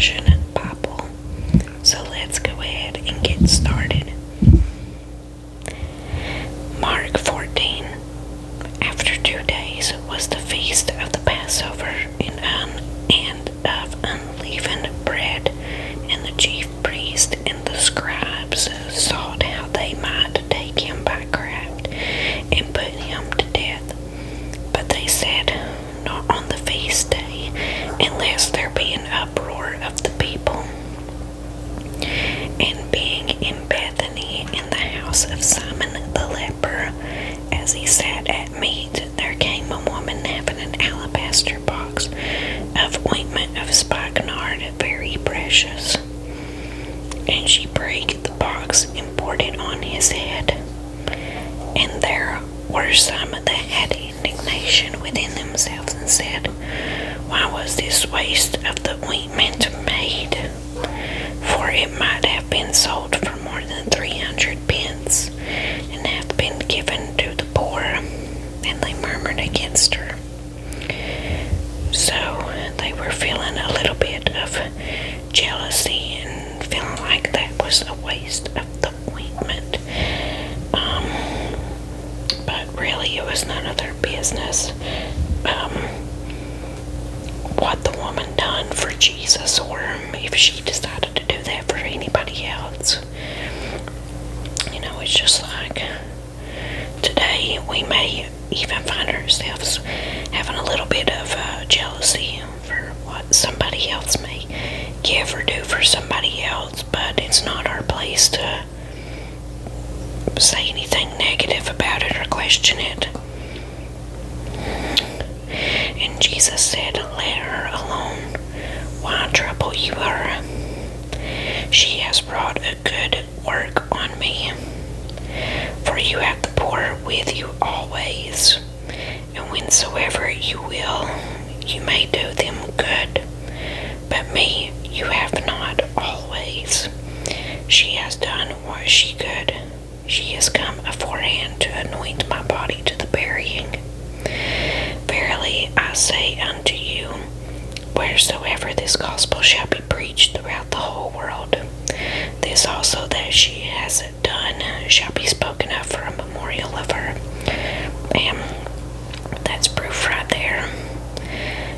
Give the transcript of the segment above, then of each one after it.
Version Bible. So let's go ahead and get started. Mark 14. After 2 days was the feast of the Passover and of unleavened bread, and the chief priests and the scribes sought how they might take him by craft and put him to death. But they said, not on the feast day, unless there be an uproar of the people. And being in Bethany in the house of Simon the leper, as he sat at meat, there came a woman having an alabaster box of ointment of spikenard, very precious. And she brake the box and poured it on his head. And there were some that had indignation within themselves, and said, why was this waste of the ointment made? For it might have been sold for more than 300 pence, and hath been given to the poor. And they murmured against her. So they were feeling a little bit of jealousy and feeling like that was a waste of the ointment. But really it was none of their business what the woman done for Jesus, or if she decided to do that for anybody else. You know, it's just like today we may even find ourselves having a little bit of jealousy for what somebody else may give or do for somebody else, but it's not our place to say anything negative about it or question it. And Jesus said, let her alone. Why trouble you her? She has wrought a good work on me. For you have the poor with you always, and whensoever you will, you may do them good. But me you have not always. She has done what she could. She has come aforehand to anoint my body to the burying. Verily I say unto you, wheresoever this gospel shall be preached throughout the whole world, this also that she has done shall be spoken of for a memorial of her. And that's proof right there.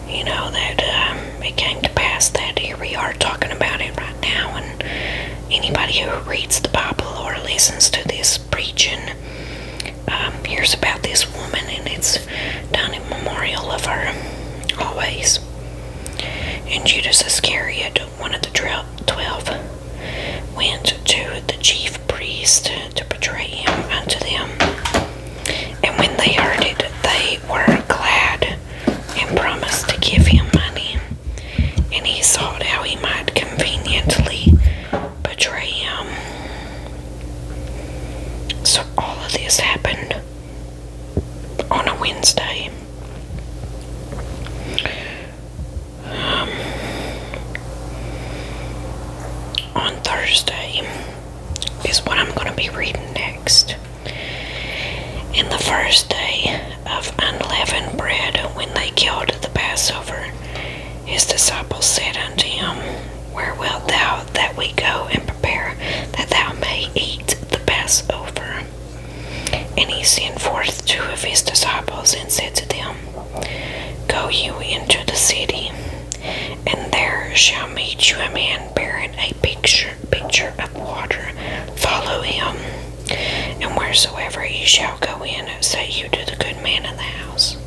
You know, that it came to pass that here we are talking about it right now, and anybody who reads the Bible or listens to this preaching hears about this woman, and it's done in memorial of her always. And Judas Iscariot, one of the 12, went to the chief priest to betray him unto them. And when they heard it, they were glad, and promised to give him money. And he sought how he might conveniently betray him. So all of this happened on a Wednesday. On Thursday is what I'm going to be reading next. In the first day of unleavened bread, when they killed the Passover, his disciples said unto him, where wilt thou that we go and prepare that thou may eat the Passover? And he sent forth 2 of his disciples, and said to them, go you into the city, and there shall meet you a man bearing a pitcher of water. Follow him. And wheresoever ye shall go in, say you to the good man of the house,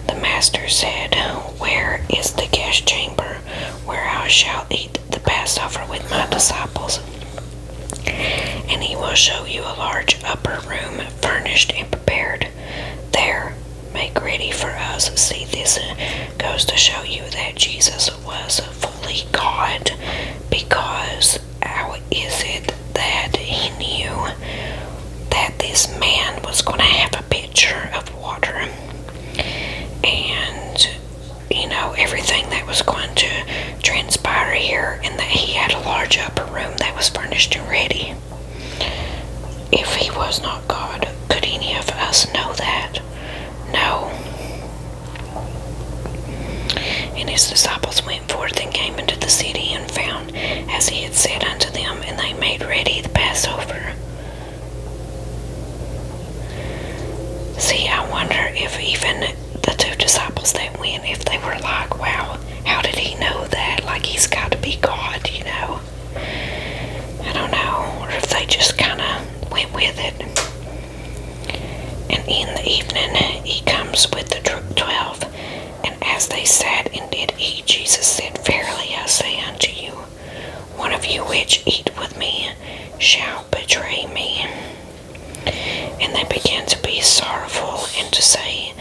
the master said, where is the guest chamber, where I shall eat the Passover with my disciples? And he will show you a large upper room, furnished and prepared. There make ready for us. See, this goes to show you that Jesus was fully God, because how is it that he knew that this man was going to have a pitcher of water, and you know, everything that was going to transpire here, and that he had a large upper room that was furnished and ready? If he was not God, could any of us know that? No. And his disciples went forth and came into the city, and if even the two disciples that went, if they were like, wow, how did he know that? Like, he's got to be God, you know? I don't know. Or if they just kind of went with it. And in the evening, he comes with the 12. And as they sat and did eat, Jesus said, Verily I say unto you, one of you which eat with me shall betray me. And they began to be sorrowful, and to say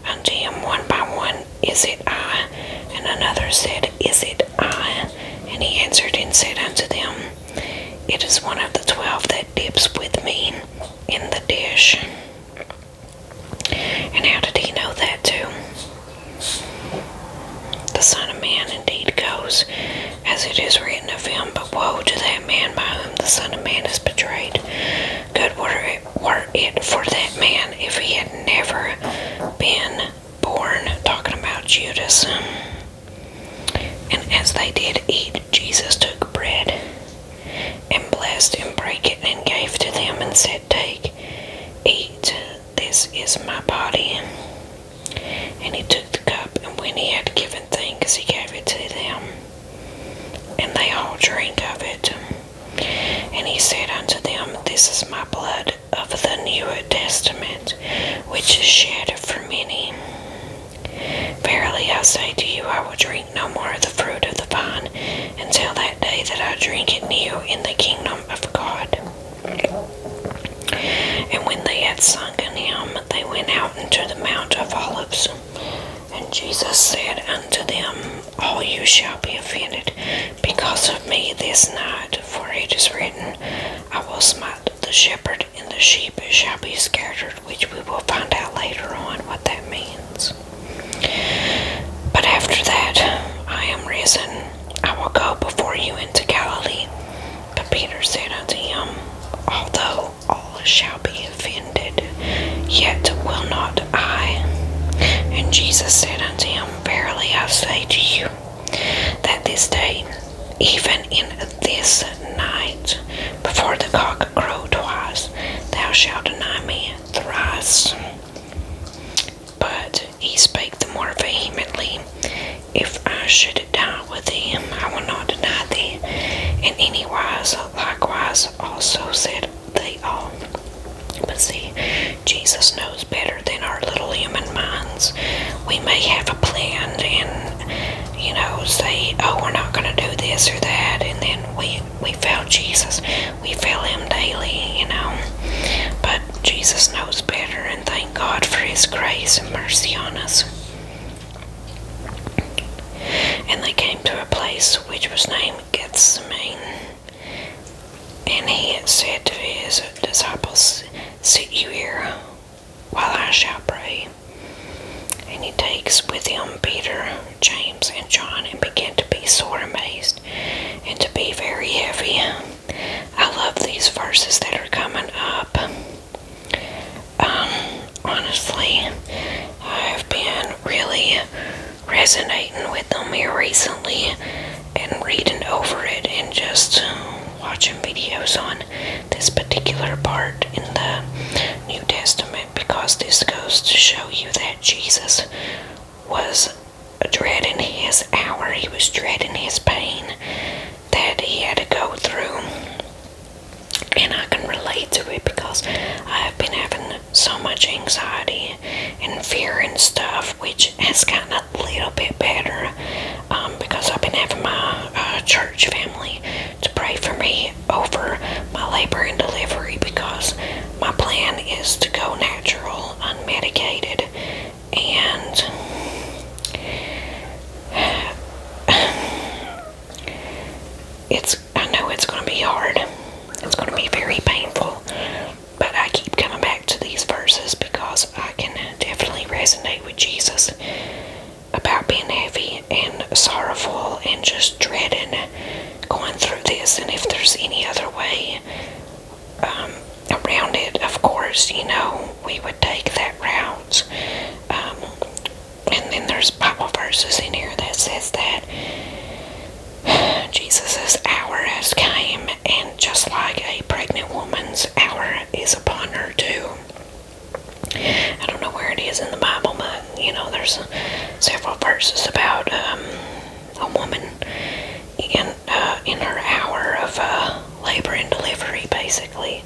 unto him one by one, Is it I? And another said, Is it I? And he answered and said unto them, It is one of the 12 that dips with me in the dish. And how did he know that too? The Son of Man indeed goes, as it is written of him, but woe to that man by whom the Son of Man is betrayed. Good were it for that man if he had never been born. Talking about Judas. And as they did eat, Jesus took bread and blessed and brake it and gave to them and said, Take, eat, this is my body. And he took the cup, and when he had given thanks, he gave it to them. And they all drank of it. And he said unto them, This is my blood of the New Testament, which is shed for many. Verily I say to you, I will drink no more of the fruit of the vine until that day that I drink it new in the kingdom of God. And when they had sung an hymn, they went out into the Mount of Olives. And Jesus said unto them, All you shall be offended because of me this night, for it is written, I will smite the shepherd, and the sheep shall be scattered, which we will find out later on what that means. But after that, I am risen. I will go before you into Galilee. But Peter said unto him, Although all shall be offended, yet will not I. And Jesus said unto him, Verily I say to you, that this day, even in this night, before the cock crow twice, thou shalt deny me thrice. But he spake the more vehemently, If I should die with thee, I will not deny thee. And anywise, likewise also said they all. But see, Jesus knows better than our little human minds. We may have a plan and, say, oh, we're not going to do this or that, and then we fail Jesus. We fail him daily, But Jesus knows better, and thank God for his grace and mercy on us. And they came to a place which was named Gethsemane. And he had said to his disciples, Sit you here, while I shall pray. And he takes with him Peter, James, and John, and began to be sore amazed, and to be very heavy. I love these verses that are coming up. Honestly, I've been really resonating with them here recently, and reading over it, and just watching videos on this particular part in the New Testament, because this goes to show you that Jesus was dreading his hour. He was dreading his pain that he had to go through. And I can relate to it because I have been having so much anxiety and fear and stuff, which has gotten a little bit better because I've been having my church family to pray for me over my labor and delivery, because my plan is to go natural, unmedicated, and I know it's going to be hard. It's going to be very painful, but I keep coming back to these verses because I can definitely resonate with Jesus about being heavy and sorrowful and just dreading going through this. And if there's any other way around it, of course, we would take that route. And then there's Bible verses in here that says that Jesus' hour has came, and just like a pregnant woman's hour is upon her too. I don't know where it is in the Bible, there's several verses about a woman in her hour of labor and delivery, basically,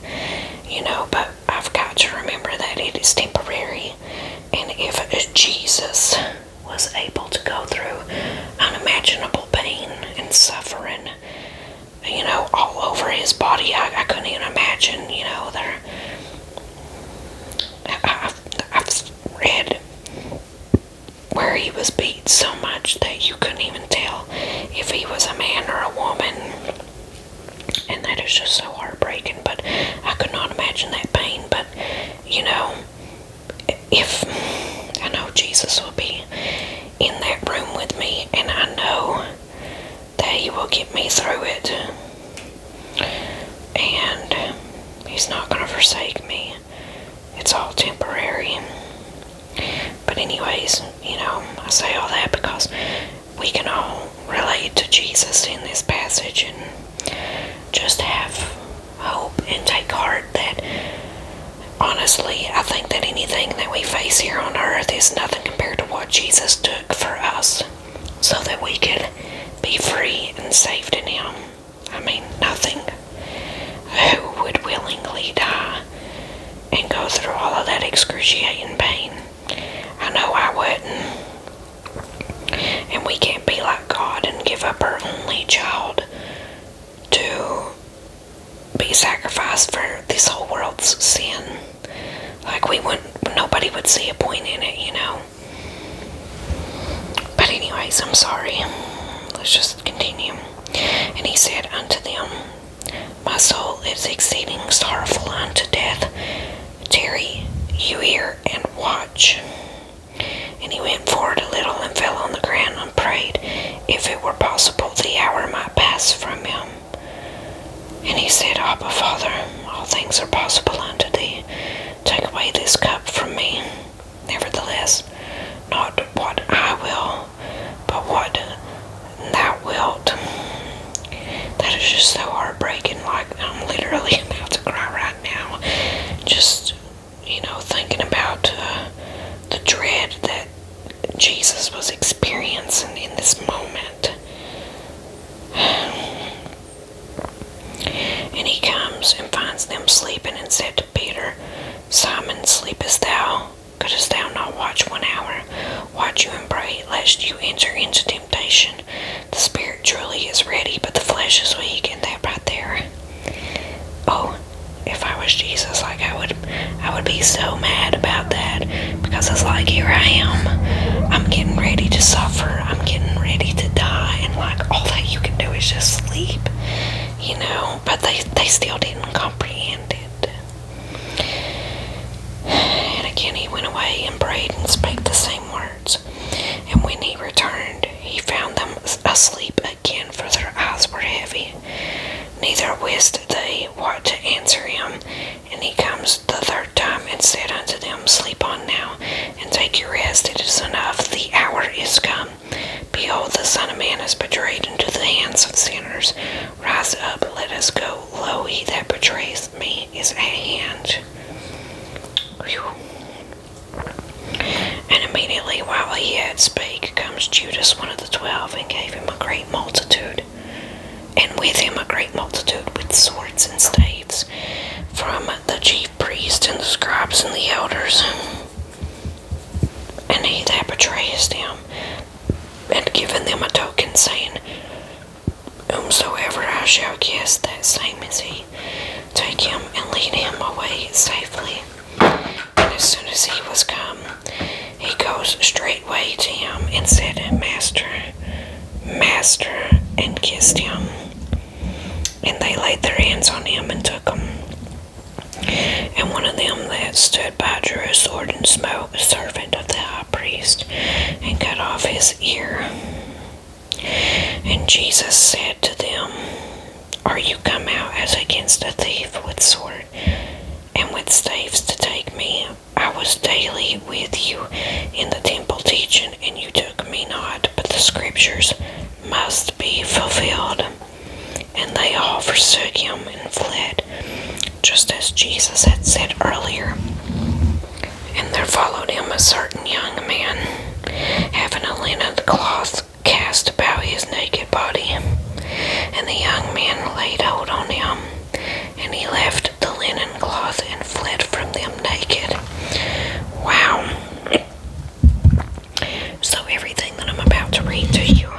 but I've got to remember that it is temporary, and if Jesus was able to go through unimaginable pain and suffering, all over his body, I couldn't even imagine, I've read where he was beat so much that you couldn't even tell if he was a man or a woman, and that is just so heartbreaking. But I could not imagine that pain. But if I know Jesus will be in that room with me, and I know that he will get me through it, and he's not going to forsake me. It's all temporary. But anyways, I say all that because we can all relate to Jesus in this passage and just have hope and take heart that, honestly, I think that anything that we face here on earth is nothing compared to what Jesus took for us so that we could be free and saved in him. I mean, nothing. Who would willingly die and go through all of that excruciating pain? I know I wouldn't. And we can't be like God and give up our only child to be sacrificed for this whole world's sin. Like, nobody would see a point in it, But anyways, I'm sorry. Let's just continue. And he said unto them, My soul is exceeding sorrowful unto death. Tarry you here and watch. And he went forward a little and fell on the ground and prayed, if it were possible, the hour might pass from him. And he said, Abba, Father, all things are possible unto thee. Take away this cup from me. Nevertheless, not what I will, but what thou wilt. That is just so heartbreaking. Like, I'm literally about to cry right now. Just, thinking about the dread that Jesus was experiencing in this moment. And he comes and finds them sleeping and said to Peter, Simon, sleepest thou? Couldst thou not watch 1 hour? Watch you and pray, lest you enter into temptation. The spirit truly is ready, but the flesh is weak. And that right there. Oh, if I was Jesus, I would be so mad about that, because it's like, here I am. I'm getting ready to suffer. I'm getting ready to die, and all that you can do is just sleep, But they still didn't comprehend it. And again, he went away and prayed and spake the same words. And when he returned, he found them asleep again, for their eyes were heavy. Neither wist they what to answer him. And he comes the third time and said unto them, Sleep on now, and take your rest. It is enough. The hour is come. Behold, the Son of Man is betrayed into the hands of sinners. Rise up, let us go. Lo, he that betrays me is at hand. Whew. And immediately while he yet spake, comes Judas, one of the 12, and gave him a great multitude. And with him a great multitude with swords and staves, from the chief priests and the scribes and the elders. And he that betrayeth him had given them a token, saying, Whomsoever I shall kiss, that same is he. Take him and lead him away safely. And as soon as he was come, he goes straightway to him and said, Master, Master, and kissed him. And they laid their hands on him and took him. And one of them that stood by drew a sword and smote a servant of the high priest, and cut off his ear. And Jesus said to them, Are you come out as against a thief with sword and with staves to take me? I was daily with you in the temple teaching, and you took me not, but the scriptures must be fulfilled. And they all forsook him and fled, just as Jesus had said earlier. And there followed him a certain young man, having a linen cloth cast about his naked body. And the young man laid hold on him, and he left the linen cloth and fled from them naked. Wow. So everything that I'm about to read to you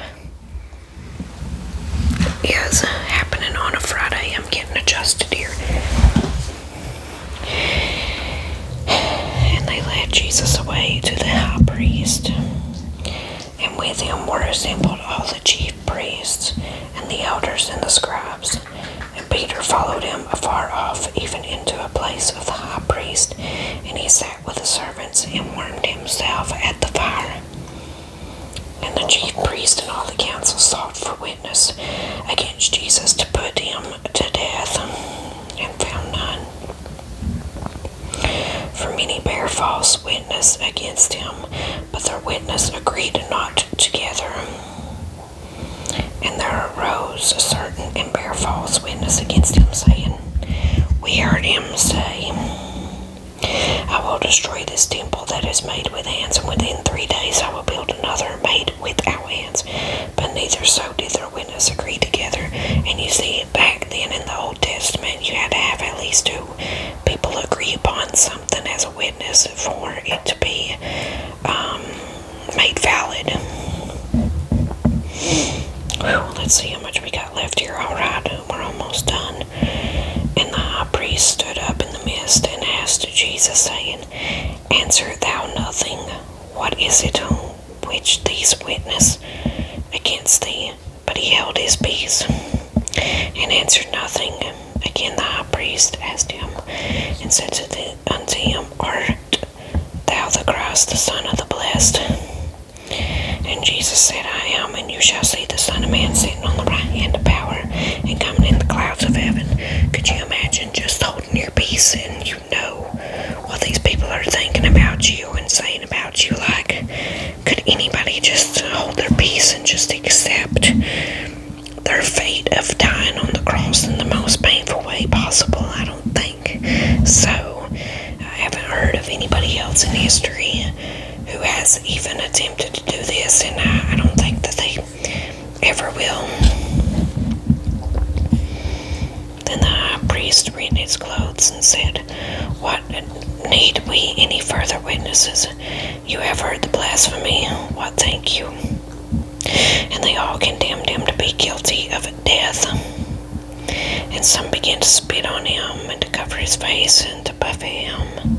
is happening on a Friday. I'm getting adjusted here. And they led Jesus away to the high priest, and with him were assembled all the chief priests and the elders and the scribes. And Peter followed him afar off, even into a place of the high priest, and he sat with the servants and warmed himself at the fire. And the chief priest and all the council sought for witness against Jesus to put him to death, and found none. For many bare false witness against him, but their witness agreed not together. And there arose a certain and bare false witness against him, saying, We heard him say, I will destroy this temple that is made with hands, and within 3 days I will build another made without hands. But neither so did their witness agree together. And you see, back then in the Old Testament, you had to have at least 2 people agree upon something as a witness for it to be made valid. Well, let's see how much we got left here. Alright, we're almost done. And the high priest stood up in the midst and asked Jesus, saying, Answer thou nothing? What is it which these witness against thee? But he held his peace, and answered nothing. Again the high priest asked him, and said unto him, Art thou the Christ, the Son of the Blessed? And Jesus said, I am, and you shall see the Son of Man sitting on the right hand of power, and coming in the clouds of heaven. Could you imagine just holding your peace, and you know what these people are thinking about you and saying about you? Like, could anybody just hold their peace and just accept their fate of dying on the cross in the most painful way possible? I don't think so. I haven't heard of anybody else in history who has even attempted to do this, and I don't think that they ever will. Then the high priest rent his clothes and said, What need we any further witnesses? You have heard the blasphemy. What think you? And they all condemned him to be guilty of death. And some began to spit on him, and to cover his face, and to buffet him,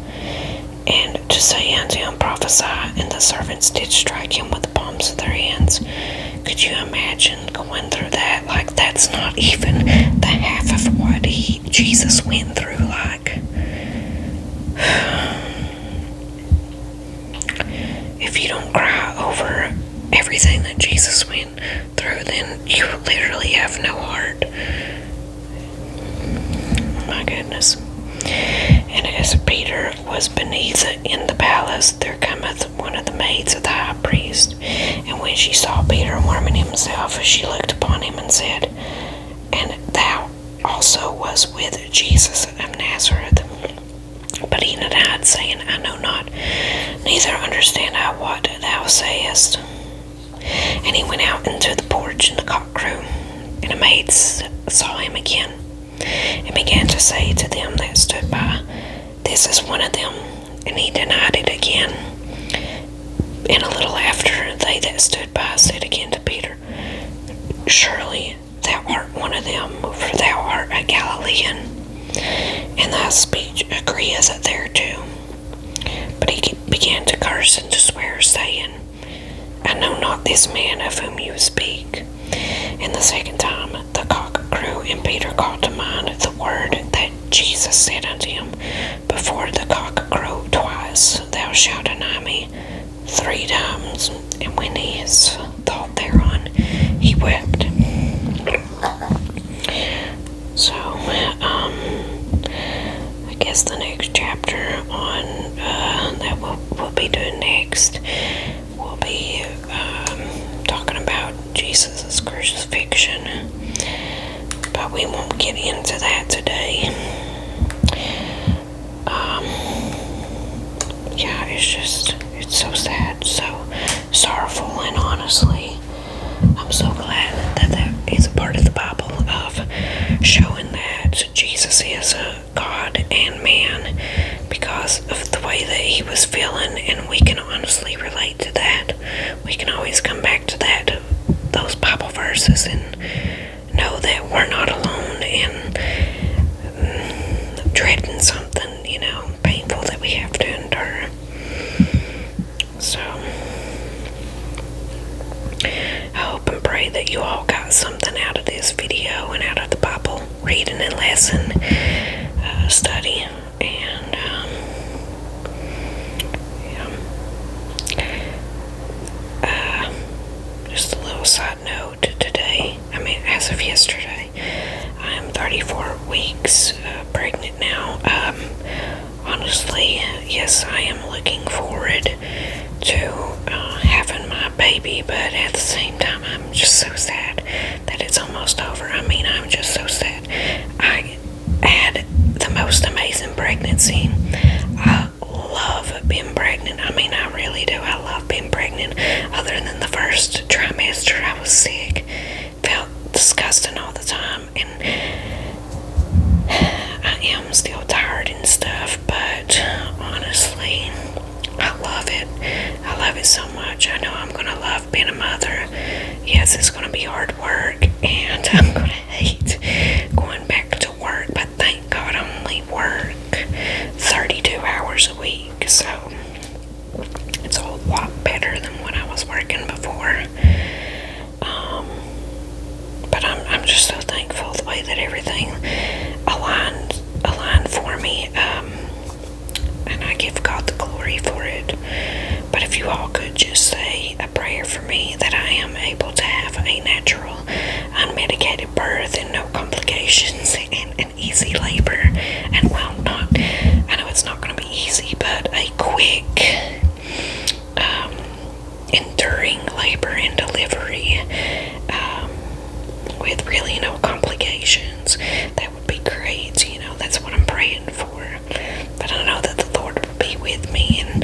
and to say unto him, Prophesy. And the servants did strike him with the palms of their hands. Could you imagine going through that? Like, that's not even the half of what Jesus went through. Like, if you don't cry over everything that Jesus went through, then you literally have no heart. My goodness. And as Peter was beneath in the palace, there cometh one of the maids of the high priest. And when she saw Peter warming himself, she looked upon him and said, And thou also was with Jesus of Nazareth. But he denied, saying, I know not, neither understand I what thou sayest. And he went out into the porch, and the cock crew. And a maid saw him again, and began to say to them that stood by, This is one of them. And he denied it again. And a little after, they that stood by said again to Peter, Surely thou art one of them, for thou art a Galilean, and thy speech agreeth thereto. But he began to curse and to swear, saying, I know not this man of whom you speak. And the second time the cock crew, and Peter called to mind the word that Jesus said unto him, Before the cock crow twice, thou shalt deny me 3 times. And when he thought thereon, he wept. So, I guess the next chapter on that we'll be doing next will be talking about Jesus' crucifixion, but we won't get into that today. Yeah, it's so sad, so sorrowful, and honestly, I'm so glad that that is a part of the Bible of showing that Jesus is a God and man because of the way that he was feeling, and we can honestly relate to that. We can always come back to that, those Bible verses, and know that we're not alone in dreading something, painful that we have to endure. So, I hope and pray that you all got something out of this video and out of the Bible reading and lesson study. And just a little side note today, as of yesterday, I am 34 weeks pregnant now. Honestly, yes, I am looking forward to having my baby, but at the same time, I'm just so sad that it's almost over. I'm just so sad. I had the most amazing pregnancy. I love being pregnant. I really do. I love being pregnant. Other than the first trimester, I was sick. Felt disgusting all the time, and I am still tired and stuff, but honestly, I love it. I love it so much. I know I'm going to love being a mother. Yes, it's going to be hard work, and I'm going to hate going back to work, but thank God I only work 32 hours a week, so it's a lot better than when I was working before. But I'm just so thankful the way that everything aligned for me, and I give God the glory for it. But if you all could just say a prayer for me that I am able to have a natural, unmedicated birth and no complications and an easy labor, and I know it's not going to be easy, but a quick, enduring labor and delivery, with really no complications. That would be great. That's what I'm praying for. But I know that the Lord will be with me, and